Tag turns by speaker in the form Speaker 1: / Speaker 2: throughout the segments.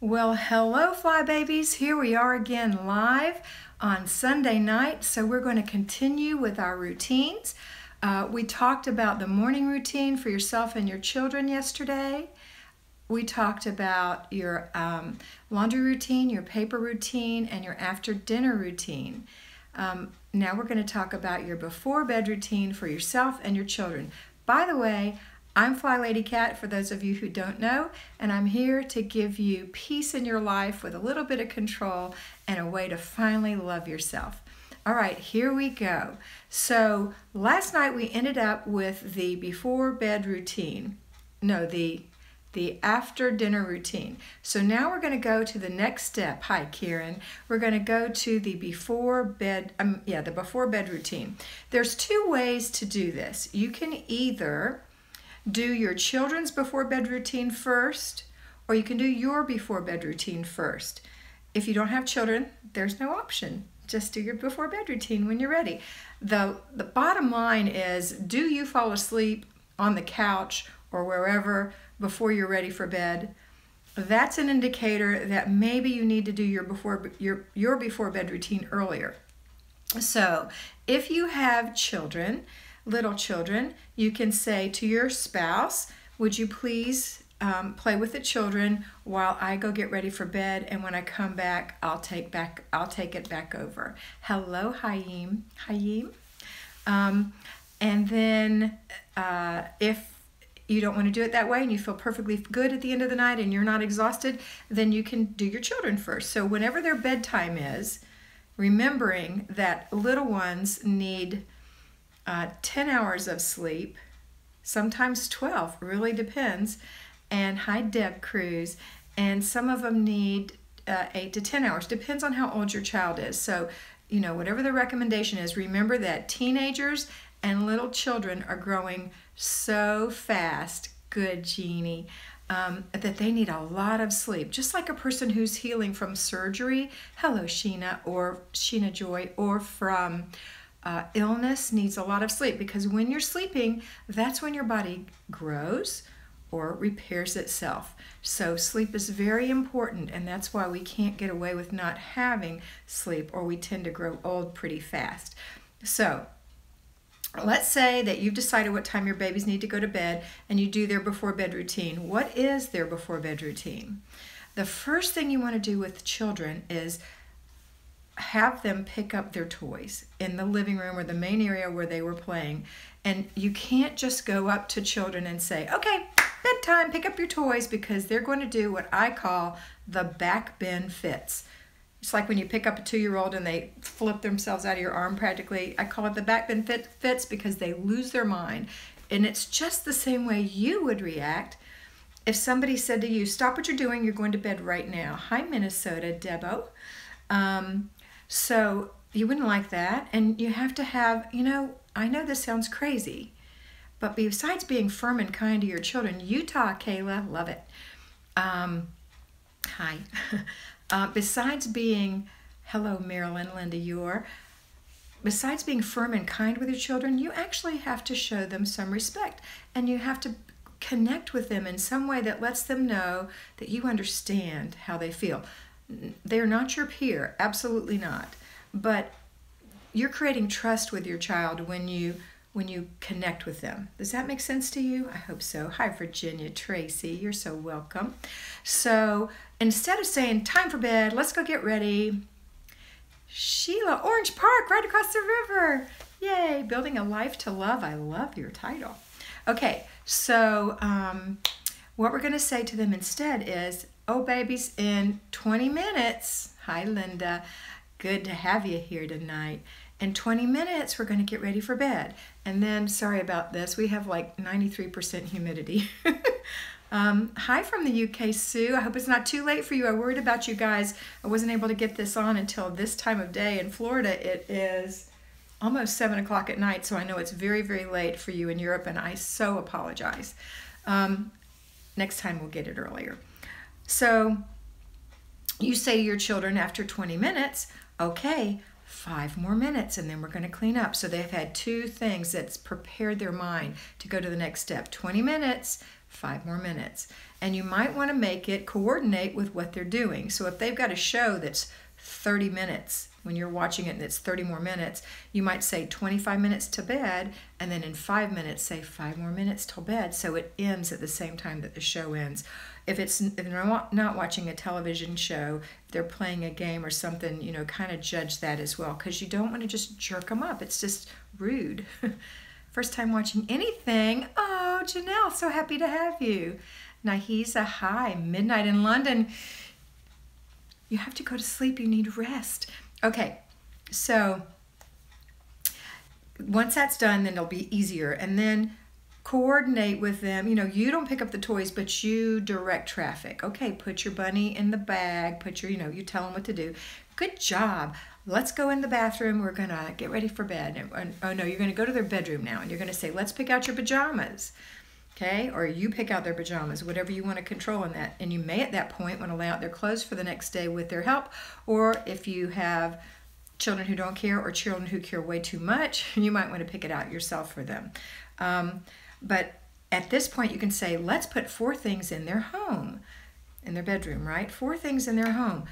Speaker 1: Well, hello, Fly Babies. Here we are again live on Sunday night. So we're going to continue with our routines. We talked about the morning routine for yourself and your children yesterday. We talked about your laundry routine, your paper routine, and your after dinner routine. Now we're going to talk about your before bed routine for yourself and your children. By the way, I'm Flylady Kat, for those of you who don't know, and I'm here to give you peace in your life with a little bit of control and a way to finally love yourself. All right, here we go. So last night we ended up with the before bed routine. No, the after dinner routine. So now we're going to go to the next step. Hi, Kieran. We're going to go to the before bed routine. There's two ways to do this. You can either do your children's before bed routine first, or you can do your before bed routine first. If you don't have children, there's no option. Just do your before bed routine when you're ready. The bottom line is, do you fall asleep on the couch or wherever before you're ready for bed? That's an indicator that maybe you need to do your before bed routine earlier. So if you have children, little children, you can say to your spouse, would you please play with the children while I go get ready for bed, and when I come back, I'll take it back over. Hello, Hayim. And then if you don't want to do it that way and you feel perfectly good at the end of the night and you're not exhausted, then you can do your children first. So whenever their bedtime is, remembering that little ones need 10 hours of sleep, sometimes 12, really depends. And hi, Deb Cruz. And some of them need 8 to 10 hours, depends on how old your child is. So, you know, whatever the recommendation is, remember that teenagers and little children are growing so fast, good Jeannie, that they need a lot of sleep. Just like a person who's healing from surgery, hello Sheena, or Sheena Joy, or from illness, needs a lot of sleep, because when you're sleeping, that's when your body grows or repairs itself. So sleep is very important, and that's why we can't get away with not having sleep, or we tend to grow old pretty fast. So let's say that you've decided what time your babies need to go to bed and you do their before bed routine. What is their before bed routine? The first thing you want to do with children is have them pick up their toys in the living room or the main area where they were playing. And you can't just go up to children and say, okay, bedtime, pick up your toys, because they're going to do what I call the back bend fits. It's like when you pick up a 2-year-old and they flip themselves out of your arm practically. I call it the back bend fits because they lose their mind. And it's just the same way you would react if somebody said to you, stop what you're doing, you're going to bed right now. Hi, Minnesota, Debo. So you wouldn't like that, and you have to have, you know, I know this sounds crazy, but besides being firm and kind to your children, Utah, Kayla, love it. Hi. Besides being, hello, Marilyn, Linda, besides being firm and kind with your children, you actually have to show them some respect, and you have to connect with them in some way that lets them know that you understand how they feel. They're not your peer, absolutely not. But you're creating trust with your child when you connect with them. Does that make sense to you? I hope so. Hi, Virginia, Tracy, you're so welcome. So instead of saying, time for bed, let's go get ready. Sheila, Orange Park, right across the river. Yay, building a life to love. I love your title. Okay, so what we're going to say to them instead is, oh, babies, in 20 minutes, hi, Linda, good to have you here tonight. In 20 minutes, we're going to get ready for bed. And then, sorry about this, we have like 93% humidity. Hi from the UK, Sue. I hope it's not too late for you. I worried about you guys. I wasn't able to get this on until this time of day. In Florida, it is almost 7 o'clock at night, so I know it's very, very late for you in Europe, and I so apologize. Next time we'll get it earlier. So you say to your children after 20 minutes, okay, 5 more minutes, and then we're going to clean up. So they've had 2 things that's prepared their mind to go to the next step. 20 minutes, 5 more minutes. And you might want to make it coordinate with what they're doing. So if they've got a show that's 30 minutes, when you're watching it and it's 30 more minutes, you might say 25 minutes to bed, and then in 5 minutes say 5 more minutes till bed, so it ends at the same time that the show ends. If they're not watching a television show, if they're playing a game or something, you know, kind of judge that as well, because you don't want to just jerk them up. It's just rude. First time watching anything. Oh, Janelle, so happy to have you. Nahisa, hi. Midnight in London. You have to go to sleep. You need rest. Okay, so once that's done, then it'll be easier. And then coordinate with them. You know, you don't pick up the toys, but you direct traffic. Okay, put your bunny in the bag. Put your, you know, you tell them what to do. Good job. Let's go in the bathroom. We're going to get ready for bed. And, oh, no, you're going to go to their bedroom now. And you're going to say, let's pick out your pajamas. Okay, or you pick out their pajamas, whatever you want to control in that. And you may at that point want to lay out their clothes for the next day with their help, or if you have children who don't care or children who care way too much, you might want to pick it out yourself for them. But at this point you can say, let's put 4 things in their home, in their bedroom, right? 4 things in their home.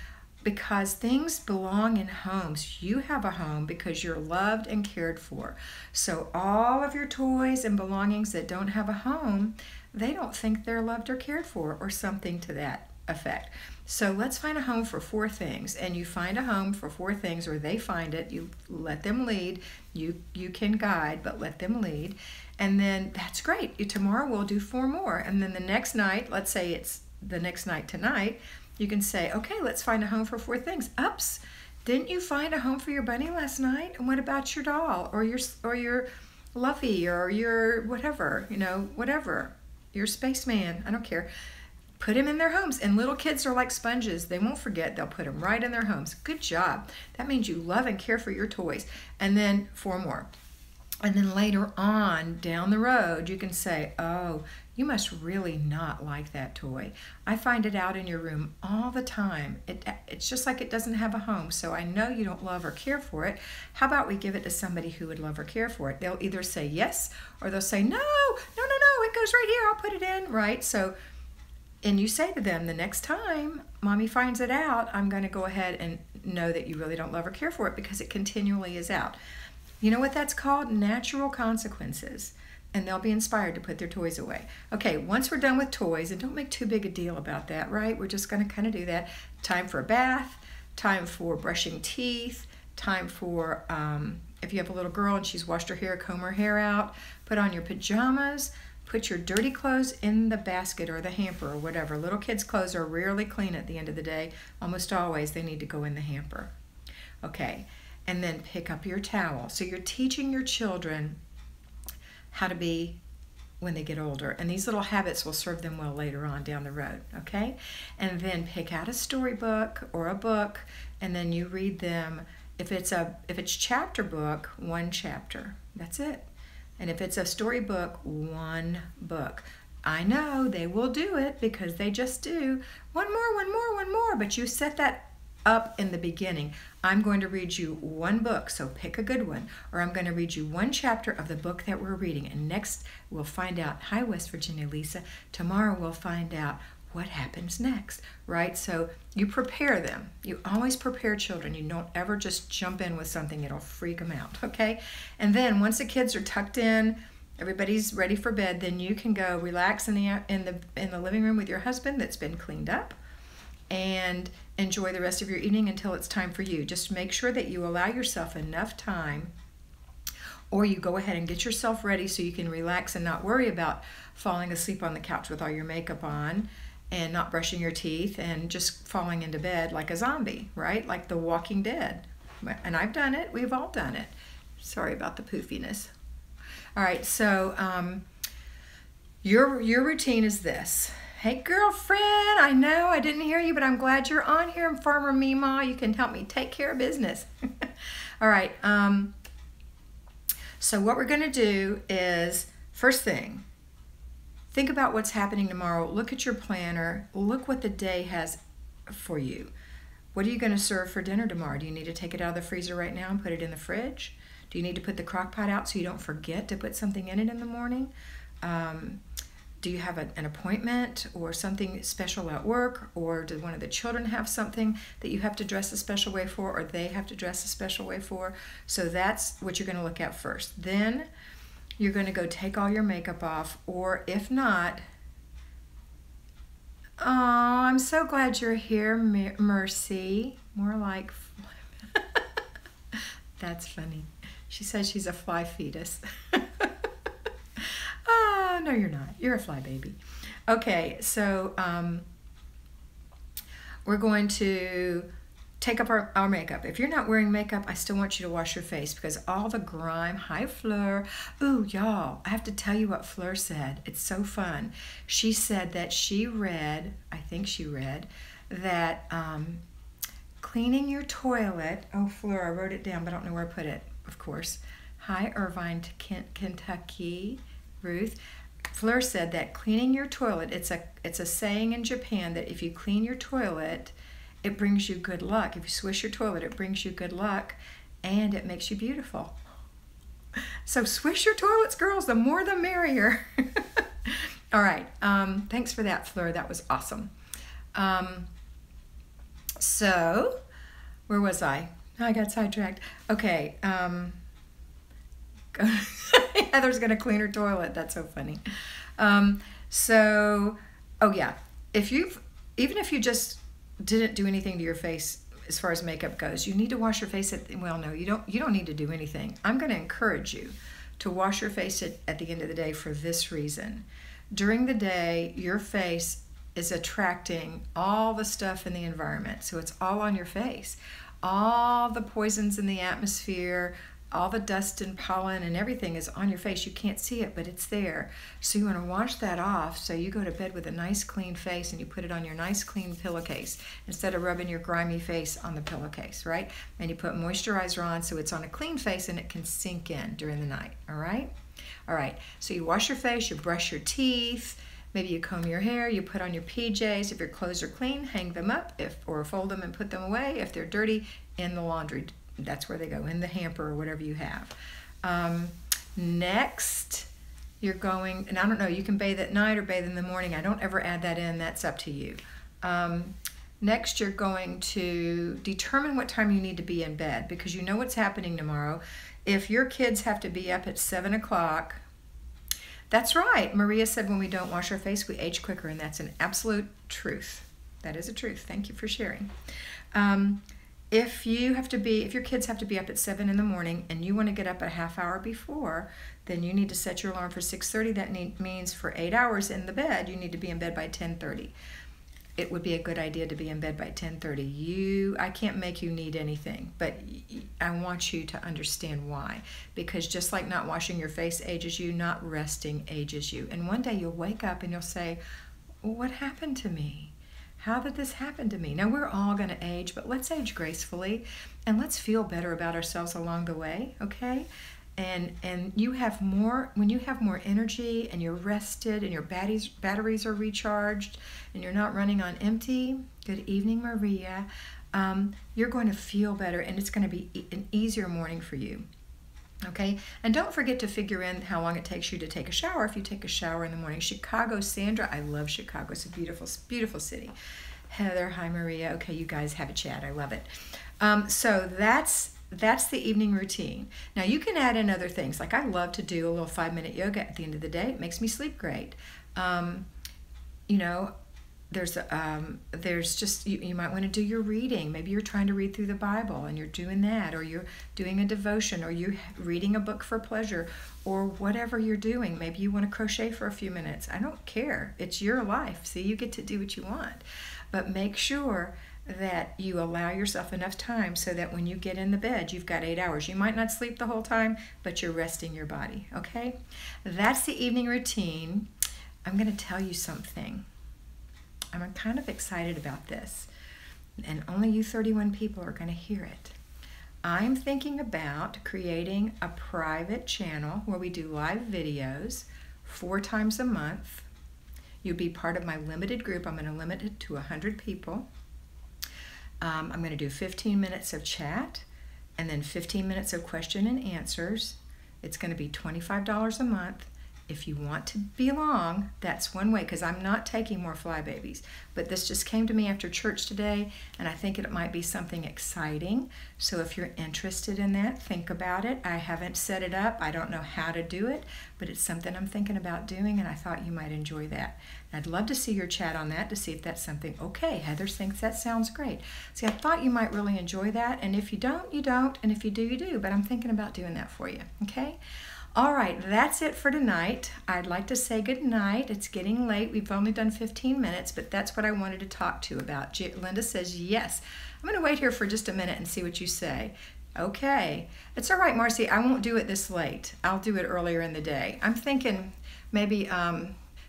Speaker 1: Because things belong in homes. You have a home because you're loved and cared for. So all of your toys and belongings that don't have a home, they don't think they're loved or cared for, or something to that effect. So let's find a home for 4 things. And you find a home for 4 things, or they find it. You let them lead. You can guide, but let them lead. And then that's great. Tomorrow we'll do 4 more. And then the next night, let's say it's the next night tonight, you can say, okay, let's find a home for 4 things. Ups, didn't you find a home for your bunny last night? And what about your doll, or your Luffy, or your whatever, you know, whatever, your spaceman, I don't care. Put them in their homes. And little kids are like sponges. They won't forget. They'll put them right in their homes. Good job. That means you love and care for your toys. And then 4 more. And then later on, down the road, you can say, oh, you must really not like that toy. I find it out in your room all the time. It's just like it doesn't have a home, so I know you don't love or care for it. How about we give it to somebody who would love or care for it? They'll either say yes, or they'll say, no, it goes right here, I'll put it in, right? So, and you say to them, the next time Mommy finds it out, I'm going to go ahead and know that you really don't love or care for it, because it continually is out. You know what that's called? Natural consequences. And they'll be inspired to put their toys away. Okay, once we're done with toys, and don't make too big a deal about that, right? We're just going to kind of do that. Time for a bath, time for brushing teeth, time for, if you have a little girl and she's washed her hair, comb her hair out, put on your pajamas, put your dirty clothes in the basket or the hamper or whatever. Little kids' clothes are rarely clean at the end of the day. Almost always they need to go in the hamper. Okay, and then pick up your towel. So you're teaching your children how to be when they get older, and these little habits will serve them well later on down the road. Okay, and then pick out a storybook or a book, and then you read them. If it's chapter book, 1 chapter, that's it. And if it's a storybook, 1 book. I know they will do it because they just do one more, but you set that up in the beginning. I'm going to read you 1 book, so pick a good one, or I'm going to read you 1 chapter of the book that we're reading, and next we'll find out, hi West Virginia Lisa, tomorrow we'll find out what happens next, right? So you prepare them. You always prepare children. You don't ever just jump in with something, it'll freak them out, okay? And then once the kids are tucked in, everybody's ready for bed, then you can go relax in the living room with your husband that's been cleaned up, and enjoy the rest of your evening until it's time for you. Just make sure that you allow yourself enough time, or you go ahead and get yourself ready so you can relax and not worry about falling asleep on the couch with all your makeup on and not brushing your teeth and just falling into bed like a zombie, right? Like The Walking Dead. And I've done it. We've all done it. Sorry about the poofiness. All right, so your routine is this. Hey girlfriend, I know I didn't hear you, but I'm glad you're on here. I'm Farmer Meemaw. You can help me take care of business. All right, so what we're going to do is, first thing, think about what's happening tomorrow. Look at your planner. Look what the day has for you. What are you going to serve for dinner tomorrow? Do you need to take it out of the freezer right now and put it in the fridge? Do you need to put the crock pot out so you don't forget to put something in it in the morning? Do you have an appointment or something special at work, or does one of the children have something that you have to dress a special way for, or they have to dress a special way for? So that's what you're going to look at first. Then you're going to go take all your makeup off, or if not, oh, I'm so glad you're here, Mercy. More like, that's funny. She says she's a fly fetus. Oh, no, you're not. You're a fly baby. Okay, so we're going to take up our makeup. If you're not wearing makeup, I still want you to wash your face because all the grime. Hi, Fleur. Ooh, y'all, I have to tell you what Fleur said. It's so fun. She said that she read, I think she read, that cleaning your toilet, oh, Fleur, I wrote it down, but I don't know where I put it, of course. Hi, Irvine, Kentucky. Ruth. Fleur said that cleaning your toilet, it's a saying in Japan that if you clean your toilet, it brings you good luck. If you swish your toilet, it brings you good luck and it makes you beautiful. So swish your toilets, girls, the more the merrier. All right, thanks for that, Fleur. That was awesome. So, where was I? I got sidetracked. Okay, Heather's gonna clean her toilet. That's so funny. Oh yeah, even if you just didn't do anything to your face as far as makeup goes, you need to wash your face well, no, you don't need to do anything. I'm going to encourage you to wash your face at the end of the day for this reason. During the day, your face is attracting all the stuff in the environment, so it's all on your face. All the poisons in the atmosphere, all the dust and pollen and everything is on your face. You can't see it, but it's there. So you want to wash that off so you go to bed with a nice clean face and you put it on your nice clean pillowcase instead of rubbing your grimy face on the pillowcase, right? And you put moisturizer on so it's on a clean face and it can sink in during the night, all right? All right, so you wash your face, you brush your teeth, maybe you comb your hair, you put on your PJs. If your clothes are clean, hang them up or fold them and put them away. If they're dirty, in the laundry. That's where they go, in the hamper or whatever you have. Next, you're going, and I don't know, you can bathe at night or bathe in the morning. I don't ever add that in. That's up to you. Next, you're going to determine what time you need to be in bed because you know what's happening tomorrow. If your kids have to be up at 7 o'clock, that's right. Maria said when we don't wash our face, we age quicker, and that's an absolute truth. That is a truth. Thank you for sharing. If your kids have to be up at 7 in the morning and you want to get up a half hour before, then you need to set your alarm for 6:30. That means for 8 hours in the bed, you need to be in bed by 10:30. It would be a good idea to be in bed by 10:30. I can't make you need anything, but I want you to understand why. Because just like not washing your face ages you, not resting ages you. And one day you'll wake up and you'll say, what happened to me? How did this happen to me? Now, we're all going to age, but let's age gracefully and let's feel better about ourselves along the way, okay? And you have more, when you have more energy and you're rested and your batteries are recharged and you're not running on empty, good evening, Maria, you're going to feel better and it's going to be an easier morning for you. Okay, and don't forget to figure in how long it takes you to take a shower if you take a shower in the morning. Chicago, Sandra, I love Chicago. It's a beautiful, beautiful city. Heather, hi Maria. Okay, you guys have a chat. I love it. So that's the evening routine. Now you can add in other things. Like I love to do a little 5-minute yoga at the end of the day. It makes me sleep great. You know, there's just, you might want to do your reading. Maybe you're trying to read through the Bible and you're doing that, or you're doing a devotion, or you're reading a book for pleasure, or whatever you're doing. Maybe you want to crochet for a few minutes. I don't care. It's your life. See, you get to do what you want. But make sure that you allow yourself enough time so that when you get in the bed, you've got 8 hours. You might not sleep the whole time, but you're resting your body, okay? That's the evening routine. I'm going to tell you something. I'm kind of excited about this, and only you 31 people are going to hear it. I'm thinking about creating a private channel where we do live videos 4 times a month. You'll be part of my limited group. I'm going to limit it to 100 people. I'm going to do 15 minutes of chat and then 15 minutes of question and answers. It's going to be $25 a month. If you want to belong, that's one way, because I'm not taking more flybabies. But this just came to me after church today, and I think it might be something exciting. So if you're interested in that, think about it. I haven't set it up. I don't know how to do it, but it's something I'm thinking about doing, and I thought you might enjoy that. I'd love to see your chat on that to see if that's something. Okay, Heather thinks that sounds great. See, I thought you might really enjoy that, and if you don't, you don't, and if you do, you do. But I'm thinking about doing that for you, okay? All right, that's it for tonight. I'd like to say good night. It's getting late. We've only done 15 minutes, but that's what I wanted to talk to you about. Linda says yes. I'm going to wait here for just a minute and see what you say. Okay. It's all right, Marcy. I won't do it this late. I'll do it earlier in the day. I'm thinking maybe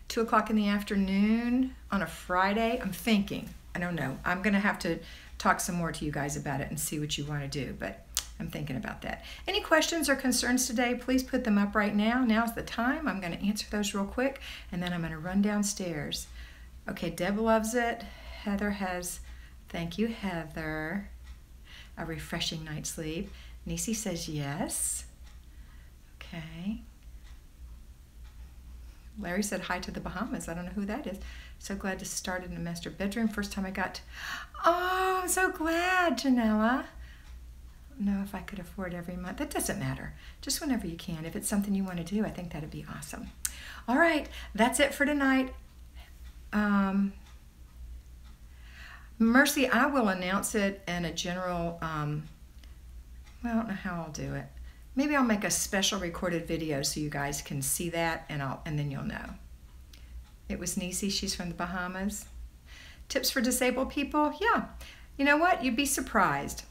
Speaker 1: 2 o'clock in the afternoon on a Friday. I'm thinking. I don't know. I'm going to have to talk some more to you guys about it and see what you want to do, but I'm thinking about that. Any questions or concerns today, please put them up right now. Now's the time. I'm going to answer those real quick, and then I'm going to run downstairs. Okay, Deb loves it. Heather has, thank you, Heather. A refreshing night's sleep. Nisi says yes. Okay. Larry said hi to the Bahamas. I don't know who that is. So glad to start in the master bedroom. First time I got to... Oh, I'm so glad, Janella. Know if I could afford every month. That doesn't matter. Just whenever you can. If it's something you want to do, I think that'd be awesome. All right, that's it for tonight. Mercy, I will announce it in a general, well, I don't know how I'll do it. Maybe I'll make a special recorded video so you guys can see that, and then you'll know. It was Nisi. She's from the Bahamas. Tips for disabled people? Yeah. You know what? You'd be surprised.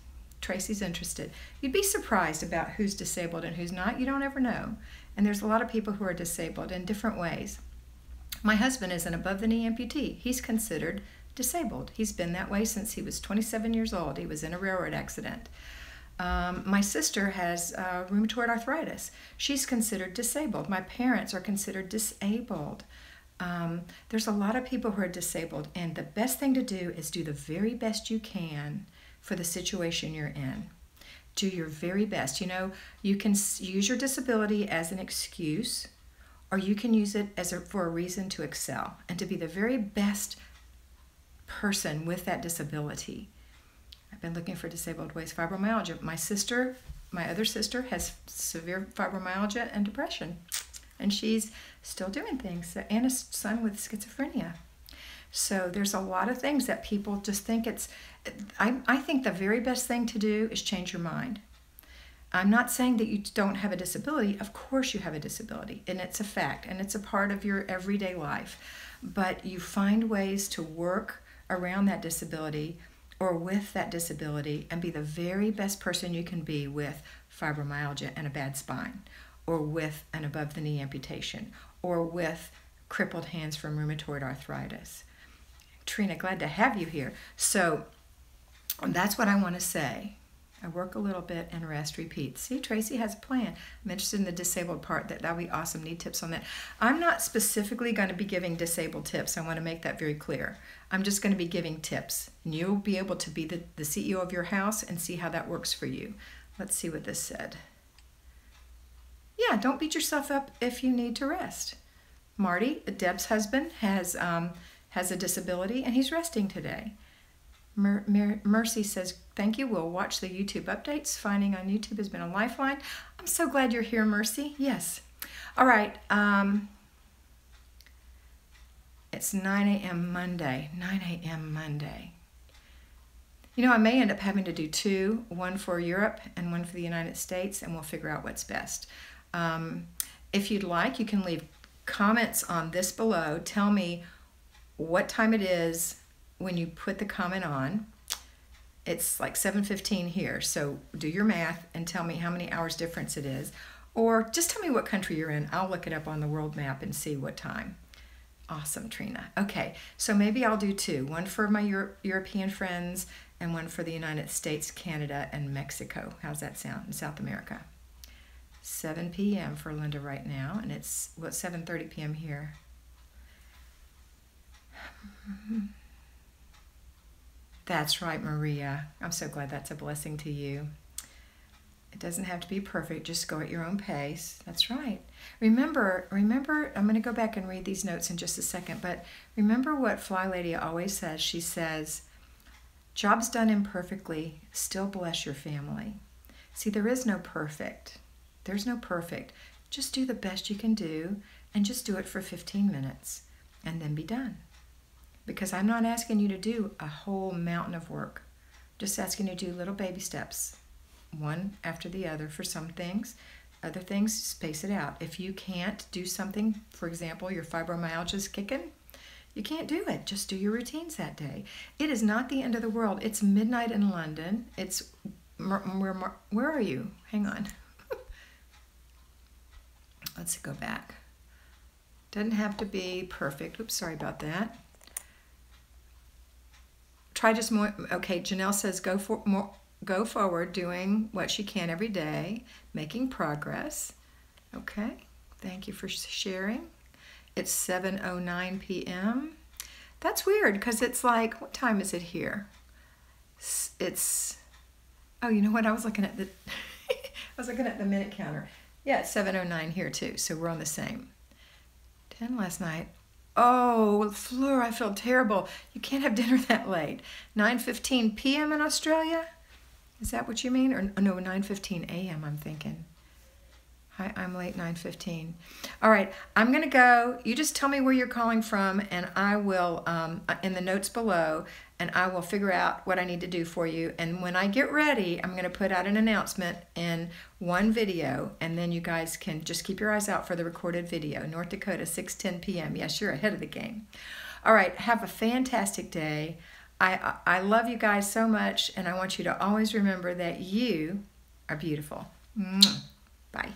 Speaker 1: Tracy's interested. You'd be surprised about who's disabled and who's not. You don't ever know. And there's a lot of people who are disabled in different ways. My husband is an above-the-knee amputee. He's considered disabled. He's been that way since he was 27 years old. He was in a railroad accident. My sister has rheumatoid arthritis. She's considered disabled. My parents are considered disabled. There's a lot of people who are disabled, and the best thing to do is do the very best you can for the situation you're in. Do your very best. You know, you can use your disability as an excuse, or you can use it for a reason to excel and to be the very best person with that disability. I've been looking for disabled ways. Fibromyalgia. My other sister has severe fibromyalgia and depression, and she's still doing things. And a son with schizophrenia. So there's a lot of things that people just think it's... I think the very best thing to do is change your mind. I'm not saying that you don't have a disability. Of course you have a disability, and it's a fact, and it's a part of your everyday life. But you find ways to work around that disability or with that disability and be the very best person you can be with fibromyalgia and a bad spine, or with an above-the-knee amputation, or with crippled hands from rheumatoid arthritis. Trina, glad to have you here. So that's what I want to say. I work a little bit and rest, repeat. See, Tracy has a plan. I'm interested in the disabled part. That'll be awesome. Need tips on that. I'm not specifically going to be giving disabled tips. I want to make that very clear. I'm just going to be giving tips. And you'll be able to be the CEO of your house and see how that works for you. Let's see what this said. Yeah, don't beat yourself up if you need to rest. Marty, Deb's husband, has a disability, and he's resting today. Mercy says, thank you. We'll watch the YouTube updates. Finding on YouTube has been a lifeline. I'm so glad you're here, Mercy. Yes. All right. It's 9 a.m. Monday. 9 a.m. Monday. You know, I may end up having to do two, one for Europe and one for the United States, and we'll figure out what's best. If you'd like, you can leave comments on this below. Tell me what time it is when you put the comment on. It's like 7:15 here, so do your math and tell me how many hours difference it is. Or just tell me what country you're in. I'll look it up on the world map and see what time. Awesome, Trina. Okay, so maybe I'll do two. One for my European friends and one for the United States, Canada, and Mexico. How's that sound? In South America. 7 p.m. for Linda right now, and it's, well, 7:30 p.m. here. That's right, Maria. I'm so glad that's a blessing to you. It doesn't have to be perfect. Just go at your own pace. That's right. Remember, I'm going to go back and read these notes in just a second, but remember what Flylady always says. She says, jobs done imperfectly still bless your family. See, there is no perfect. There's no perfect. Just do the best you can do, and just do it for 15 minutes, and then be done. Because I'm not asking you to do a whole mountain of work. Just asking you to do little baby steps, one after the other for some things. Other things, space it out. If you can't do something, for example, your fibromyalgia is kicking, you can't do it. Just do your routines that day. It is not the end of the world. It's midnight in London. It's, where are you? Hang on. Let's go back. Doesn't have to be perfect. Oops, sorry about that. Try just more. Okay, Janelle says go forward, doing what she can every day, making progress. Okay, thank you for sharing. It's 7:09 p.m. That's weird because it's like, what time is it here? It's, oh, you know what? I was looking at the I was looking at the minute counter. Yeah, it's 7:09 here too, so we're on the same. 10 last night. Oh, Fleur, I feel terrible. You can't have dinner that late. 9:15 p.m. in Australia? Is that what you mean? Or no, 9:15 a.m. I'm thinking. Hi, I'm late, 9:15. All right, I'm going to go. You just tell me where you're calling from, and I will, in the notes below, and I will figure out what I need to do for you. And when I get ready, I'm going to put out an announcement in one video, and then you guys can just keep your eyes out for the recorded video. North Dakota, 6:10 p.m. Yes, you're ahead of the game. All right, have a fantastic day. I love you guys so much, and I want you to always remember that you are beautiful. Bye.